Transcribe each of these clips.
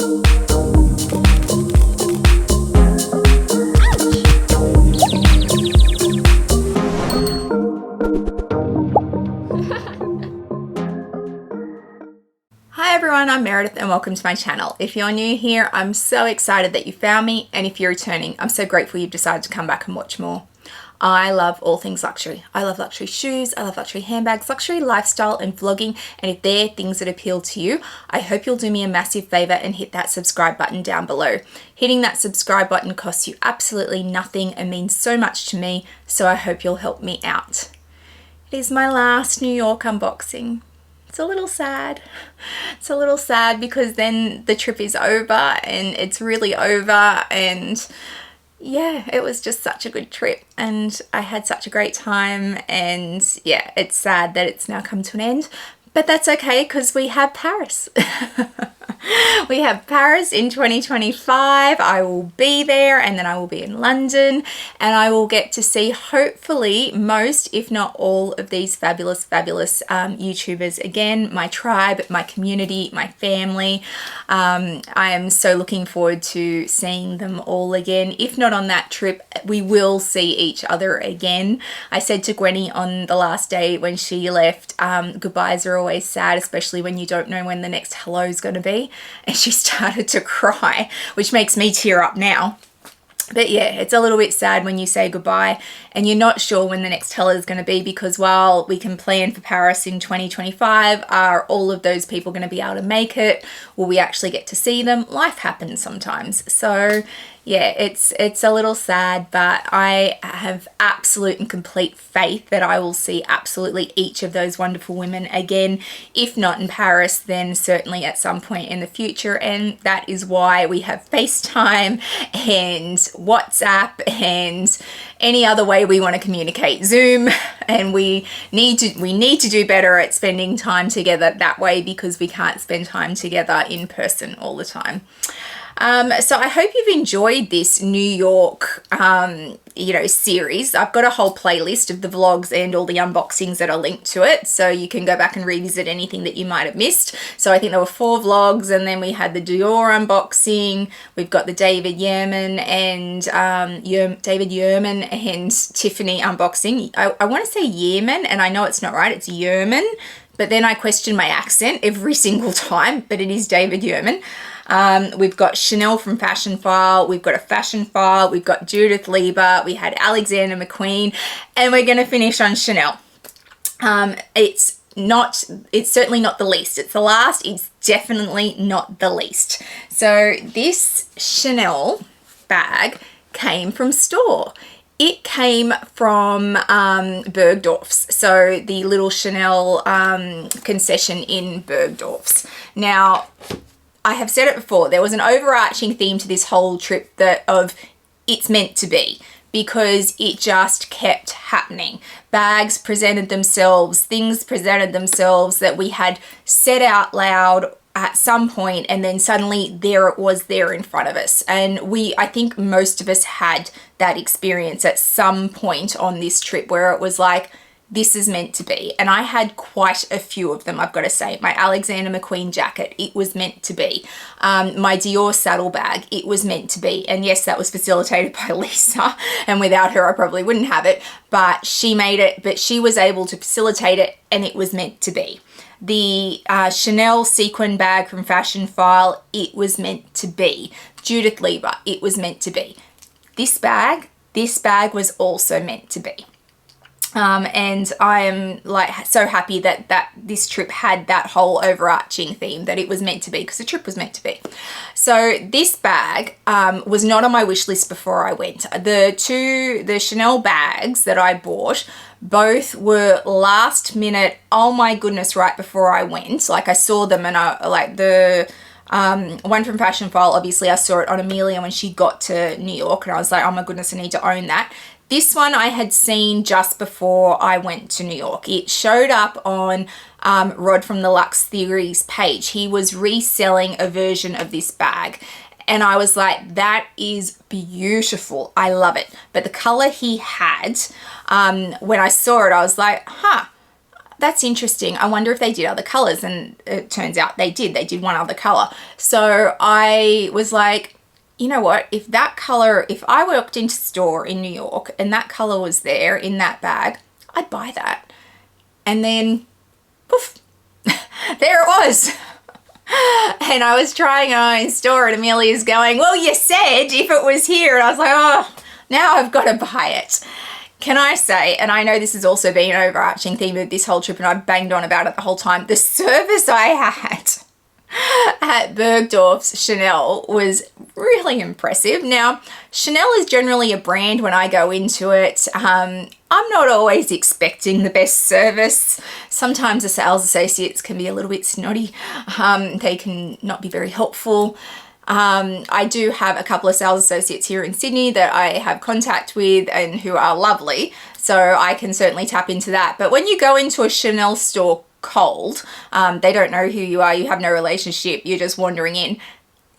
Hi everyone, I'm Meredith and welcome to my channel. If you're new here, I'm so excited that you found me, and if you're returning, I'm so grateful you've decided to come back and watch more. I love all things luxury. I love luxury shoes, I love luxury handbags, luxury lifestyle and vlogging, and if they're things that appeal to you, I hope you'll do me a massive favor and hit that subscribe button down below. Hitting that subscribe button costs you absolutely nothing and means so much to me, so I hope you'll help me out. It is my last New York unboxing. It's a little sad. It's a little sad because then the trip is over and it's really over, and yeah, it was just such a good trip and I had such a great time, and yeah, it's sad that it's now come to an end, but that's okay because we have Paris. We have Paris in 2025. I will be there, and then I will be in London, and I will get to see hopefully most, if not all, of these fabulous YouTubers again, my tribe, my community, my family. I am so looking forward to seeing them all again. If not on that trip, we will see each other again. I said to Gwenny on the last day when she left, goodbyes are always sad, especially when you don't know when the next hello is going to be. And she started to cry, which makes me tear up now. But yeah, it's a little bit sad when you say goodbye and you're not sure when the next hello is going to be, because while we can plan for Paris in 2025, are all of those people going to be able to make it? Will we actually get to see them? Life happens sometimes. So yeah, it's a little sad, but I have absolute and complete faith that I will see absolutely each of those wonderful women again. If not in Paris, then certainly at some point in the future, and that is why we have FaceTime and WhatsApp and any other way we want to communicate, Zoom, and we need to do better at spending time together that way, because we can't spend time together in person all the time. So I hope you've enjoyed this New York, series. I've got a whole playlist of the vlogs and all the unboxings that are linked to it, so you can go back and revisit anything that you might have missed. So I think there were 4 vlogs, and then we had the Dior unboxing. We've got the David Yurman and Tiffany unboxing. I want to say Yurman, and I know it's not right. It's Yurman, but then I question my accent every single time. But it is David Yurman. We've got Chanel from Fashionphile, we've got a Fashionphile, we've got Judith Lieber, we had Alexander McQueen, and we're going to finish on Chanel. It's certainly not the least. It's the last, it's definitely not the least. So this Chanel bag came from store. It came from Bergdorf's, so the little Chanel concession in Bergdorf's. Now, I have said it before, there was an overarching theme to this whole trip of it's meant to be, because it just kept happening. Bags presented themselves, things presented themselves that we had said out loud at some point, and then suddenly there it was there in front of us. And I think most of us had that experience at some point on this trip where it was like, this is meant to be. And I had quite a few of them, I've got to say. My Alexander McQueen jacket, it was meant to be. My Dior saddlebag, it was meant to be. And yes, that was facilitated by Lisa, and without her I probably wouldn't have it, but she made it, but she was able to facilitate it, and it was meant to be. The Chanel sequin bag from Fashionphile, it was meant to be. Judith Lieber, it was meant to be. This bag was also meant to be. And I am like so happy that this trip had that whole overarching theme, that it was meant to be, because the trip was meant to be. So this bag was not on my wish list before I went. The Chanel bags that I bought, both were last minute, oh my goodness, right before I went. Like I saw them, and I like the one from Fashionphile, obviously I saw it on Amelia when she got to New York, and I was like, oh my goodness, I need to own that. This one I had seen just before I went to New York. It showed up on Rod from the Lux Theory's page. He was reselling a version of this bag, and I was like, that is beautiful. I love it. But the color he had, when I saw it, I was like, huh, that's interesting. I wonder if they did other colors. And it turns out they did. They did one other color. So I was like, you know what? If that color, if I walked into a store in New York and that color was there in that bag, I'd buy that. And then, poof, there it was. And I was trying it on in store and Amelia's going, well, you said if it was here. And I was like, oh, now I've got to buy it. Can I say, and I know this has also been an overarching theme of this whole trip and I've banged on about it the whole time, the service I had at Bergdorf's Chanel was really impressive. Now, Chanel is generally a brand when I go into it. I'm not always expecting the best service. Sometimes the sales associates can be a little bit snotty. They can not be very helpful. I do have a couple of sales associates here in Sydney that I have contact with and who are lovely. So I can certainly tap into that. But when you go into a Chanel store cold, they don't know who you are, you have no relationship, you're just wandering in,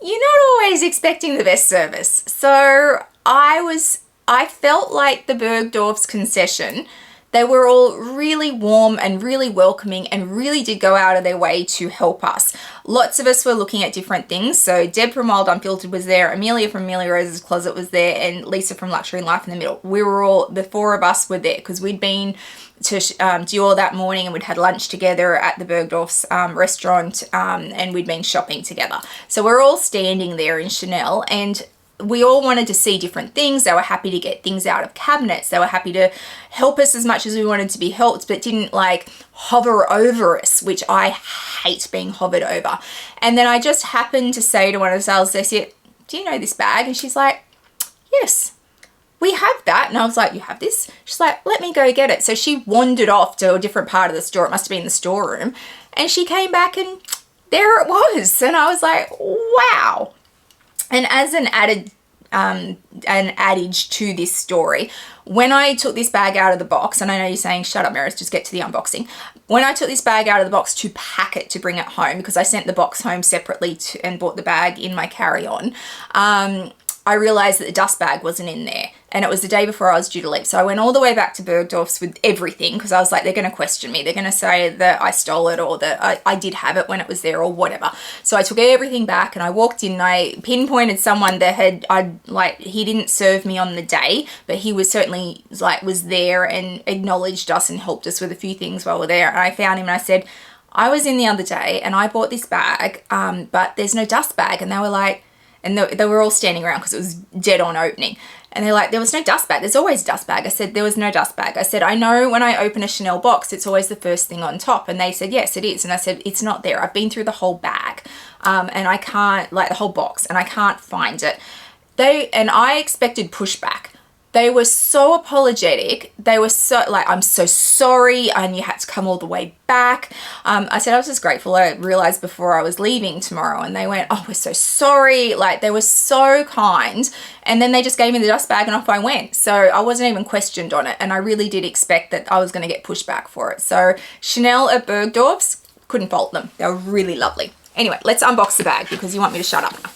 you're not always expecting the best service. So I felt like the Bergdorf's concession, they were all really warm and really welcoming and really did go out of their way to help us. Lots of us were looking at different things. So Deb from Wild Unfiltered was there, Amelia from Amelia Rose's Closet was there, and Lisa from Luxury and Life in the Middle. We were all, the four of us were there because we'd been to Dior that morning and we'd had lunch together at the Bergdorf's restaurant, and we'd been shopping together. So we're all standing there in Chanel and we all wanted to see different things. They were happy to get things out of cabinets. They were happy to help us as much as we wanted to be helped, but didn't like hover over us, which I hate being hovered over. And then I just happened to say to one of the sales associates, do you know this bag? And she's like, yes, we have that. And I was like, you have this? She's like, let me go get it. So she wandered off to a different part of the store. It must have been the storeroom. And she came back and there it was. And I was like, wow. And as an adage to this story, when I took this bag out of the box, and I know you're saying, shut up, Meredith, just get to the unboxing. When I took this bag out of the box to pack it, to bring it home, because I sent the box home separately and bought the bag in my carry-on, I realized that the dust bag wasn't in there. And it was the day before I was due to leave. So I went all the way back to Bergdorf's with everything because I was like, they're going to question me. They're going to say that I stole it or that I did have it when it was there or whatever. So I took everything back and I walked in and I pinpointed someone that he didn't serve me on the day, but he was certainly was there and acknowledged us and helped us with a few things while we're there. And I found him and I said, I was in the other day and I bought this bag, but there's no dust bag. And they were like, and they were all standing around because it was dead on opening. And they're like, there was no dust bag. There's always a dust bag. I said, there was no dust bag. I said, I know when I open a Chanel box, it's always the first thing on top. And they said, yes, it is. And I said, it's not there. I've been through the whole bag and I can't, the whole box, and I can't find it. I expected pushback. They were so apologetic. They were so I'm so sorry. And you had to come all the way back. I said, I was just grateful. I realized before I was leaving tomorrow, and they went, oh, we're so sorry. They were so kind. And then they just gave me the dust bag and off I went. So I wasn't even questioned on it. And I really did expect that I was going to get pushback for it. So Chanel at Bergdorf's, couldn't fault them. They were really lovely. Anyway, let's unbox the bag because you want me to shut up now.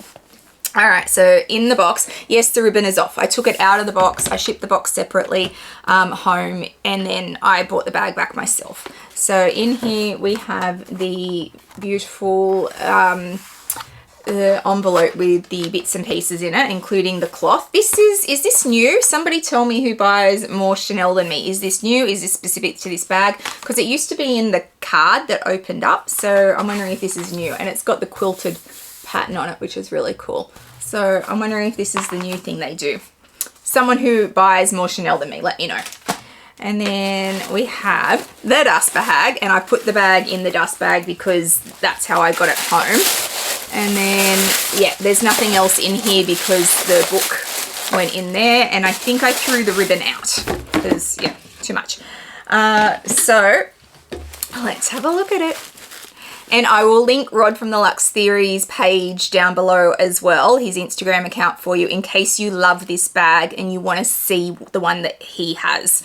All right, so in the box, yes, the ribbon is off. I took it out of the box. I shipped the box separately home, and then I bought the bag back myself. So in here we have the beautiful envelope with the bits and pieces in it, including the cloth. Is this new? Somebody tell me who buys more Chanel than me. Is this new? Is this specific to this bag? Because it used to be in the card that opened up. So I'm wondering if this is new, and it's got the quilted pattern on it, which is really cool. So I'm wondering if this is the new thing they do. Someone who buys more Chanel than me, let me know. And then we have the dust bag, and I put the bag in the dust bag because that's how I got it home. And then, yeah, there's nothing else in here because the book went in there, and I think I threw the ribbon out because, yeah, too much. So let's have a look at it. And I will link Rod from the Lux Theory's page down below as well, his Instagram account, for you in case you love this bag and you want to see the one that he has,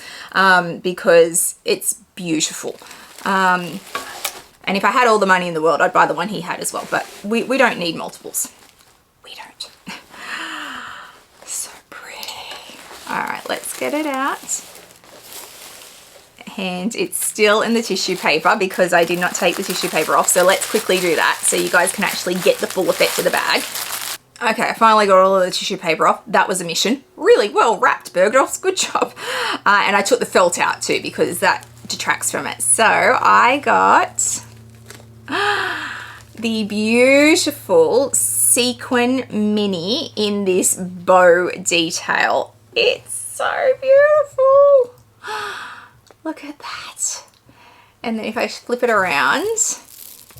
because it's beautiful. And if I had all the money in the world, I'd buy the one he had as well, but we don't need multiples. We don't. So pretty. All right, let's get it out. and it's still in the tissue paper because I did not take the tissue paper off. So let's quickly do that so you guys can actually get the full effect of the bag. Okay, I finally got all of the tissue paper off. That was a mission. Really well wrapped, Bergdorf's. Good job. And I took the felt out too because that detracts from it. So I got the beautiful sequin mini in this bow detail. It's so beautiful. Look at that. And then if I flip it around,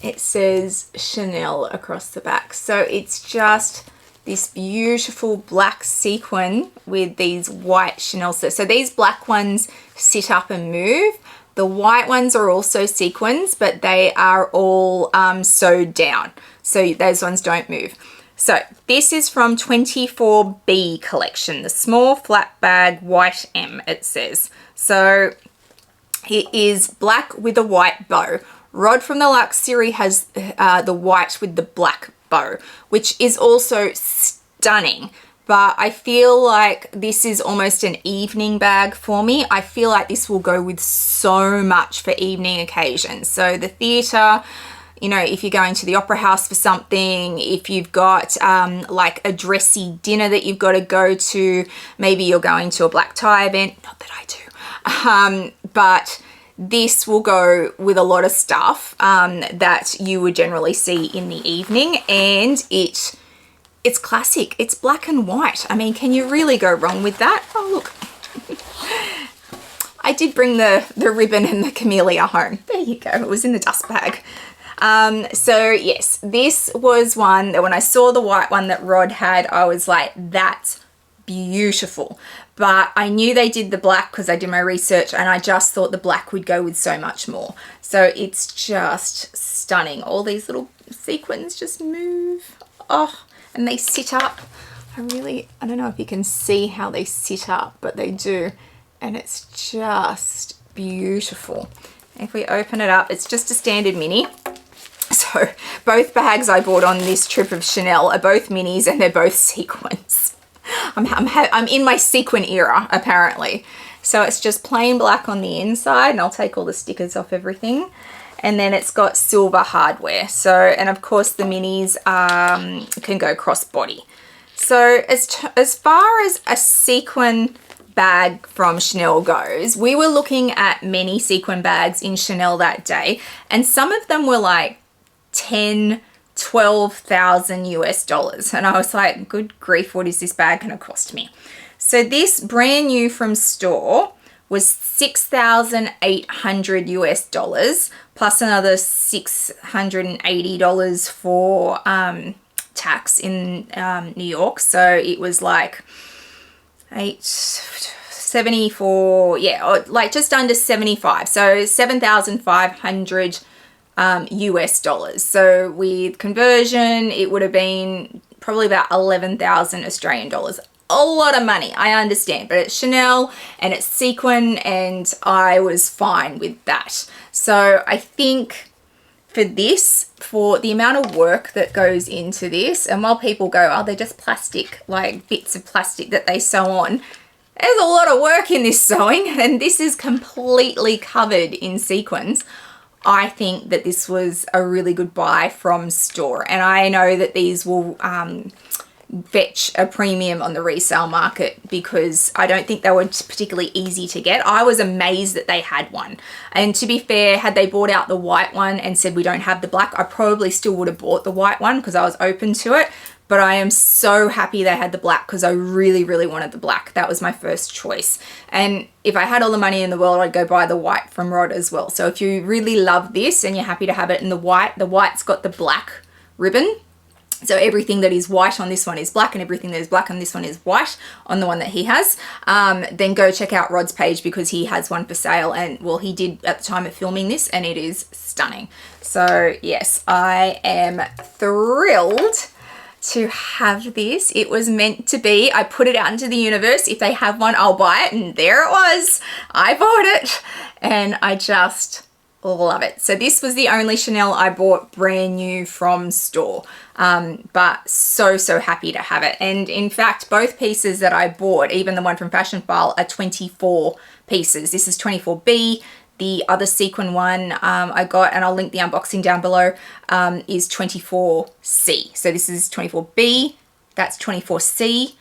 it says Chanel across the back. So it's just this beautiful black sequin with these white Chanel stitches. So these black ones sit up and move. The white ones are also sequins, but they are all sewed down. So those ones don't move. So this is from 24B collection, the small flat bag white M, it says. So it is black with a white bow. Rod from the Lux Theory has the white with the black bow, which is also stunning. But I feel like this is almost an evening bag for me. I feel like this will go with so much for evening occasions. So the theatre, you know, if you're going to the opera house for something, if you've got like a dressy dinner that you've got to go to, maybe you're going to a black tie event, not that I do, but this will go with a lot of stuff that you would generally see in the evening, and it's classic. It's black and white. I mean, can you really go wrong with that? Oh, look. I did bring the ribbon and the camellia home. There you go. It was in the dust bag. So yes, this was one that when I saw the white one that Rod had, I was like, that's beautiful. But I knew they did the black because I did my research, and I just thought the black would go with so much more. So it's just stunning. All these little sequins just move. Oh, and they sit up. I don't know if you can see how they sit up, but they do. And it's just beautiful. If we open it up, it's just a standard mini. So both bags I bought on this trip of Chanel are both minis, and they're both sequins. I'm in my sequin era, apparently. So it's just plain black on the inside, and I'll take all the stickers off everything. And then it's got silver hardware. So, and of course the minis can go crossbody. So as far as a sequin bag from Chanel goes, we were looking at many sequin bags in Chanel that day, and some of them were like 10, 12,000 US dollars. And I was like, good grief, what is this bag going to cost me? So this brand new from store was $6,800 US dollars plus another $680 for tax in New York. So it was like $74, yeah, like just under 75. So 7,500 US dollars. So with conversion, it would have been probably about 11,000 Australian dollars. A lot of money, I understand, but it's Chanel and it's sequin, and I was fine with that. So I think for this, for the amount of work that goes into this, and while people go, oh, they're just plastic, like bits of plastic that they sew on, there's a lot of work in this sewing, and this is completely covered in sequins. I think that this was a really good buy from store, and I know that these will fetch a premium on the resale market because I don't think they were particularly easy to get. I was amazed that they had one, and to be fair, had they brought out the white one and said we don't have the black, I probably still would have bought the white one because I was open to it. But I am so happy they had the black because I really, really wanted the black. That was my first choice. And if I had all the money in the world, I'd go buy the white from Rod as well. So if you really love this and you're happy to have it in the white's got the black ribbon. So everything that is white on this one is black, and everything that is black on this one is white on the one that he has. Then go check out Rod's page because he has one for sale, and well, he did at the time of filming this, and it is stunning. So yes, I am thrilled to have this. It was meant to be. I put it out into the universe. If they have one, I'll buy it, and there it was. I bought it, and I just love it. So this was the only Chanel I bought brand new from store, but so happy to have it. And in fact, both pieces that I bought, even the one from Fashionphile, are 24 pieces. This is 24B, The other sequin one I got, and I'll link the unboxing down below, is 24C. So this is 24B, that's 24C.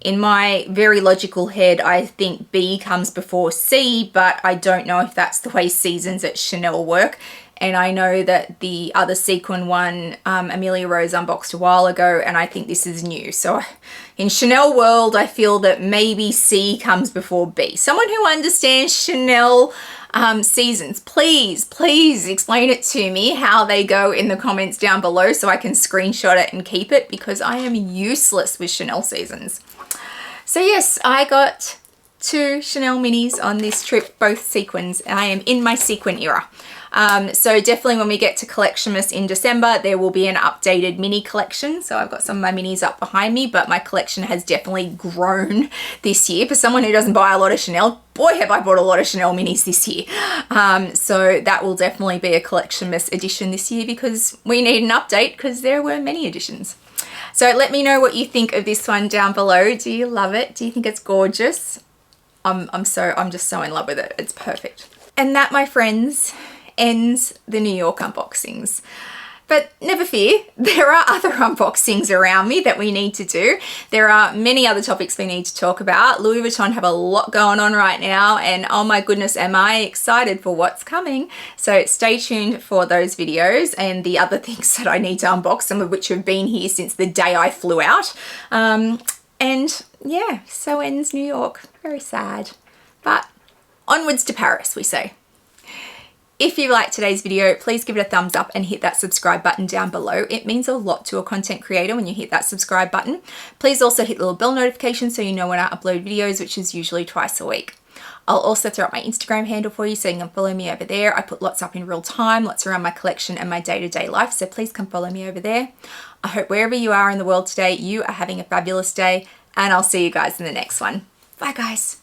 In my very logical head, I think B comes before C, but I don't know if that's the way seasons at Chanel work. And I know that the other sequin one, Amelia Rose unboxed a while ago, and I think this is new. So in Chanel world, I feel that maybe C comes before B. Someone who understands Chanel seasons, please explain it to me how they go in the comments down below so I can screenshot it and keep it, because I am useless with Chanel seasons. So yes, I got 2 Chanel minis on this trip, both sequins. I am in my sequin era. So definitely when we get to Collectionmas in December, there will be an updated mini collection. So I've got some of my minis up behind me, but my collection has definitely grown this year. For someone who doesn't buy a lot of Chanel, boy, have I bought a lot of Chanel minis this year. So that will definitely be a Collectionmas edition this year, because we need an update because there were many editions. So let me know what you think of this one down below. Do you love it? Do you think it's gorgeous? I'm just so in love with it. It's perfect. And that, my friends, ends the New York unboxings. But never fear, there are other unboxings around me that we need to do. There are many other topics we need to talk about. Louis Vuitton have a lot going on right now, and oh my goodness, am I excited for what's coming. So stay tuned for those videos and the other things that I need to unbox, some of which have been here since the day I flew out. And yeah, so ends New York. Very sad. But onwards to Paris, we say. If you liked today's video, please give it a thumbs up and hit that subscribe button down below. It means a lot to a content creator when you hit that subscribe button. Please also hit the little bell notification so you know when I upload videos, which is usually twice a week. I'll also throw up my Instagram handle for you so you can follow me over there. I put lots up in real time, lots around my collection and my day-to-day life, so please come follow me over there. I hope wherever you are in the world today, you are having a fabulous day, and I'll see you guys in the next one. Bye guys.